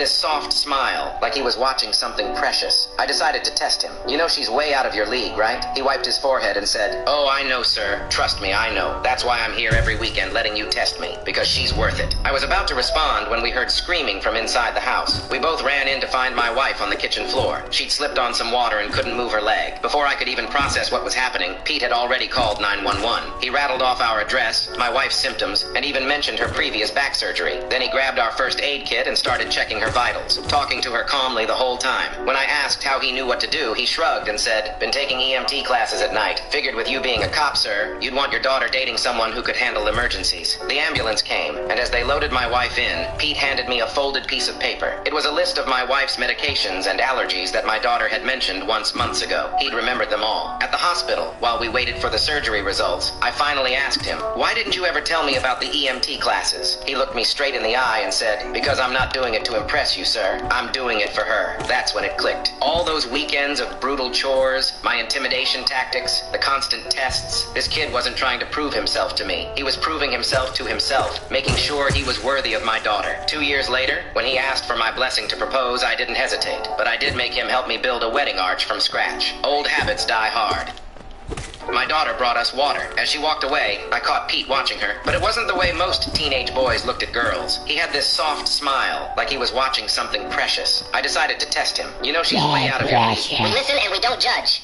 This soft smile, like he was watching something precious. I decided to test him. You know she's way out of your league, right? He wiped his forehead and said, "Oh, I know, sir. Trust me, I know. That's why I'm here every weekend letting you test me, because she's worth it." I was about to respond when we heard screaming from inside the house. We both ran in to find my wife on the kitchen floor. She'd slipped on some water and couldn't move her leg. Before I could even process what was happening, Pete had already called 911. He rattled off our address, my wife's symptoms, and even mentioned her previous back surgery. Then he grabbed our first aid kit and started checking her vitals, talking to her calmly the whole time. When I asked how he knew what to do, he shrugged and said, "Been taking EMT classes at night. Figured with you being a cop, sir, you'd want your daughter dating someone who could handle emergencies." The ambulance came, and as they loaded my wife in, Pete handed me a folded piece of paper. It was a list of my wife's medications and allergies that my daughter had mentioned once months ago. He'd remembered them all. At the hospital, while we waited for the surgery results, I finally asked him, "Why didn't you ever tell me about the EMT classes?" He looked me straight in the eye and said, "Because I'm not doing it to impress you, sir. I'm doing it for her." That's when it clicked. All those weekends of brutal chores, my intimidation tactics, the constant tests, this kid wasn't trying to prove himself to me. He was proving himself to himself, making sure he was worthy of my daughter. 2 years later, when he asked for my blessing to propose, I didn't hesitate. But I did make him help me build a wedding arch from scratch. Old habits die hard. My daughter brought us water. As she walked away, I caught Pete watching her. But it wasn't the way most teenage boys looked at girls. He had this soft smile, like he was watching something precious. I decided to test him. You know she's way out of your league. We listen and we don't judge.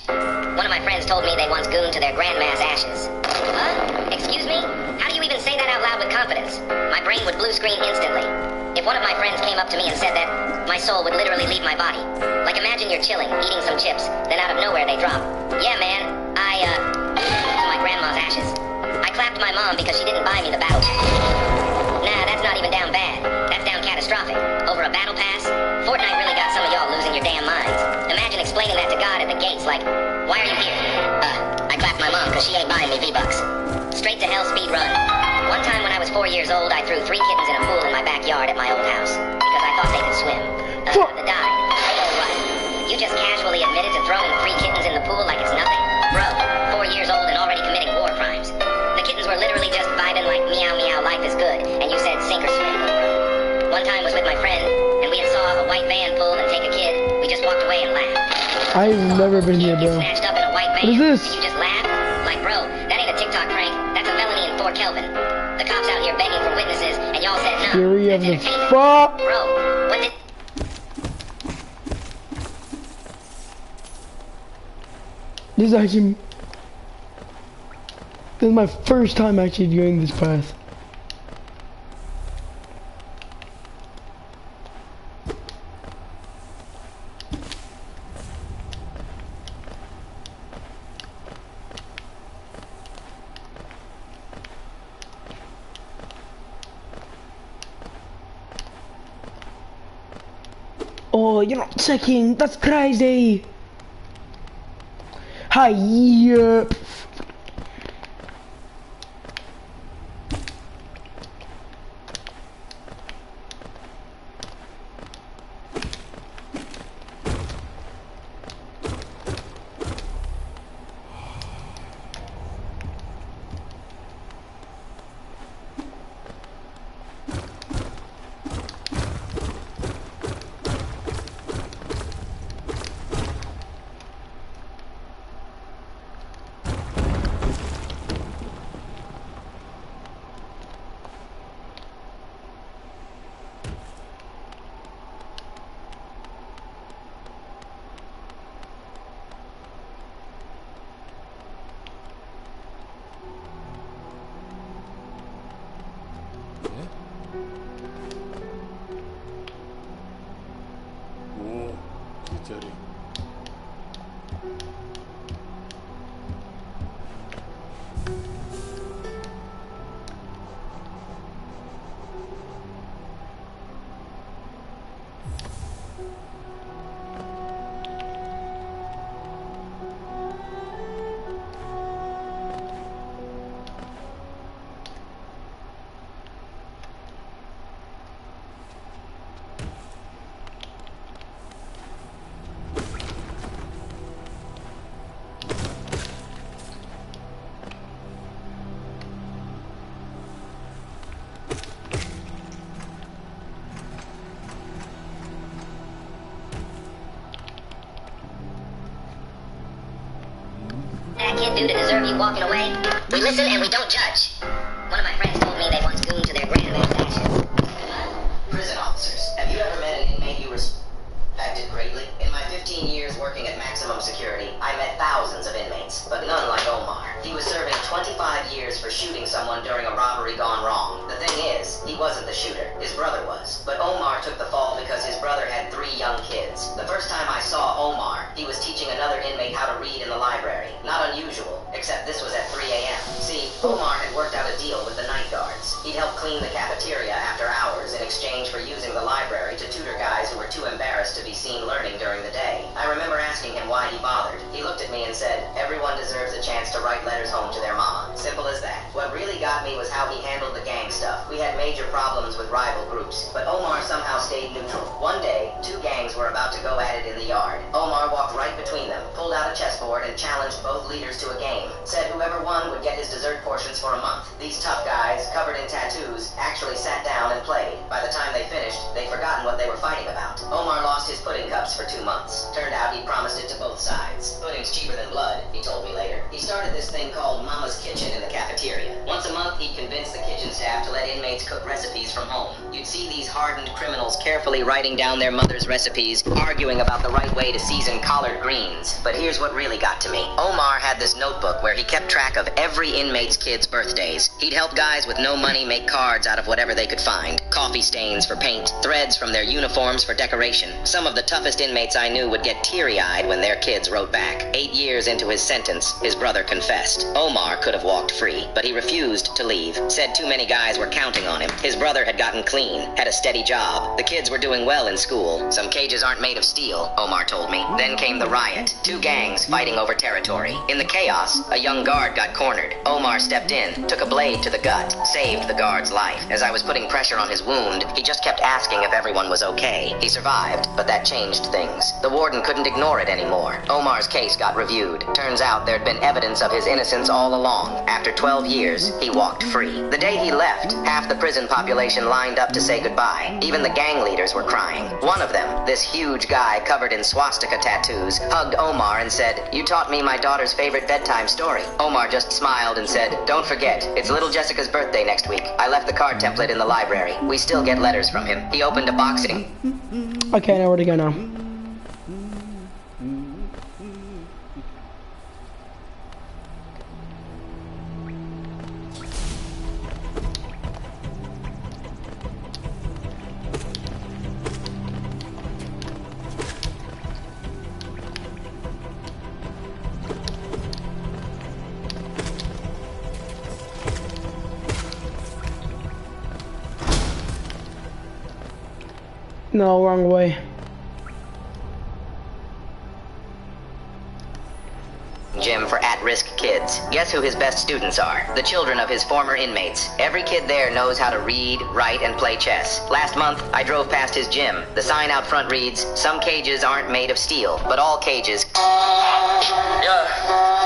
One of my friends told me they once gooned to their grandma's ashes. Huh? Excuse me? How do you even say that out loud with confidence? My brain would blue screen instantly. If one of my friends came up to me and said that, my soul would literally leave my body. Like imagine you're chilling, eating some chips, then out of nowhere they drop, "Yeah, man, to my grandma's ashes." I clapped my mom because she didn't buy me the battle pass. Nah, that's not even down bad. That's down catastrophic. Over a battle pass? Fortnite really got some of y'all losing your damn minds. Imagine explaining that to God at the gates like, "Why are you here?" I clapped my mom because she ain't buying me V-Bucks. Straight to hell speed run. One time when I was 4 years old, I threw 3 kittens in a pool in my backyard at my old house because I thought they could swim. They died. Oh, what? You just casually admitted to throwing 3 kittens in the pool like it's nothing? Bro, 4 years old and already committing war crimes. The kittens were literally just vibing like meow meow, life is good, and you said sink or swim. One time was with my friend, and we had saw a white van pull and take a kid. We just walked away and laughed. I've never been here, bro. Snatched up in a white van, what is this? and you just laughed? Like, bro, that ain't a TikTok prank. That's a felony in 4 Kelvin. The cops out here begging for witnesses, and y'all said no. Fury of That's the entertainment. fuck. Bro, what did... This is my first time actually doing this path. Oh, you're not checking. That's crazy. Hi. 오, 뒷자리. that kid do to deserve you walking away? We listen and we don't judge. One of my friends told me they once gooned to their grandma's ashes. Prison officers. Have you ever met an inmate you respected greatly? In my 15 years working at maximum security, I met thousands of inmates, but none like Omar. He was serving 25 years for shooting someone during a robbery gone wrong. The thing is, he wasn't the shooter. His brother was. But Omar took the fall because his brother had 3 young kids. The first time I saw Omar, he was teaching another inmate how to read in the library. Not unusual, except this was at 3 a.m. See, Omar had worked out a deal with the night guards. He'd help clean the cafeteria after hours in exchange for using the library to tutor guys who were too embarrassed to be seen learning during the day. I remember asking him why he bothered. He looked at me and said, "Everyone deserves a chance to write letters home to their mama." Simple as that. What really got me was how he handled the gang stuff. We had major problems with rival groups, but Omar somehow stayed neutral. One day, 2 gangs were about to go at it in the yard. Omar walked right between them, pulled out a chessboard, and challenged both leaders to a game. Said whoever won would get his dessert portions for a month. These tough guys, covered in tattoos, actually sat down and played. By the time they finished, they'd forgotten what they were fighting about. Omar lost his pudding cups for 2 months. Turned out he'd promised it to both sides. Pudding's cheaper than blood, he told me later. He started this thing called Mama's Kitchen in the cafeteria. Once a month, he'd convince the kitchen staff to let inmates cook recipes from home. You'd see these hardened criminals carefully writing down their mother's recipes, arguing about the right way to season collard greens. But here's what really got to me. Omar had this notebook where he kept track of every inmate's kids' birthdays. He'd help guys with no money make cards out of whatever they could find. Coffee stains for paint, threads from their uniforms for decoration. Some of the toughest inmates I knew would get teary-eyed when their kids wrote back. 8 years into his sentence, his brother confessed. Omar could have walked free, but he refused to leave. Said too many guys were counting on him. His brother had gotten clean, had a steady job. The kids were doing well in school. Some cages aren't made of steel, Omar told me. Then came the riot. 2 gangs fighting over territory. In the chaos, a young guard got cornered. Omar stepped in, took a blade to the gut, saved the guard's life. As I was putting pressure on his wound, he just kept asking if everyone was okay. He survived, but that changed things. The warden couldn't ignore it anymore. Omar's case got reviewed. Turns out there'd been evidence of his innocence all along. After 12 years, he walked free. The day he left, half the prison population lined up to say goodbye. Even the gang leaders were crying. One of them, this huge guy covered in swastika tattoos, hugged Omar and said, "You taught me my daughter's favorite bedtime story." Omar just smiled and said, "Don't forget, it's little Jessica's birthday next week. I left the card template in the library. We still get letters from him." He opened a boxing. Okay, I know where to go now. No, wrong way. Gym for at-risk kids. Guess who his best students are? The children of his former inmates. Every kid there knows how to read, write, and play chess. Last month, I drove past his gym. The sign out front reads, "Some cages aren't made of steel, but all cages..." Yeah.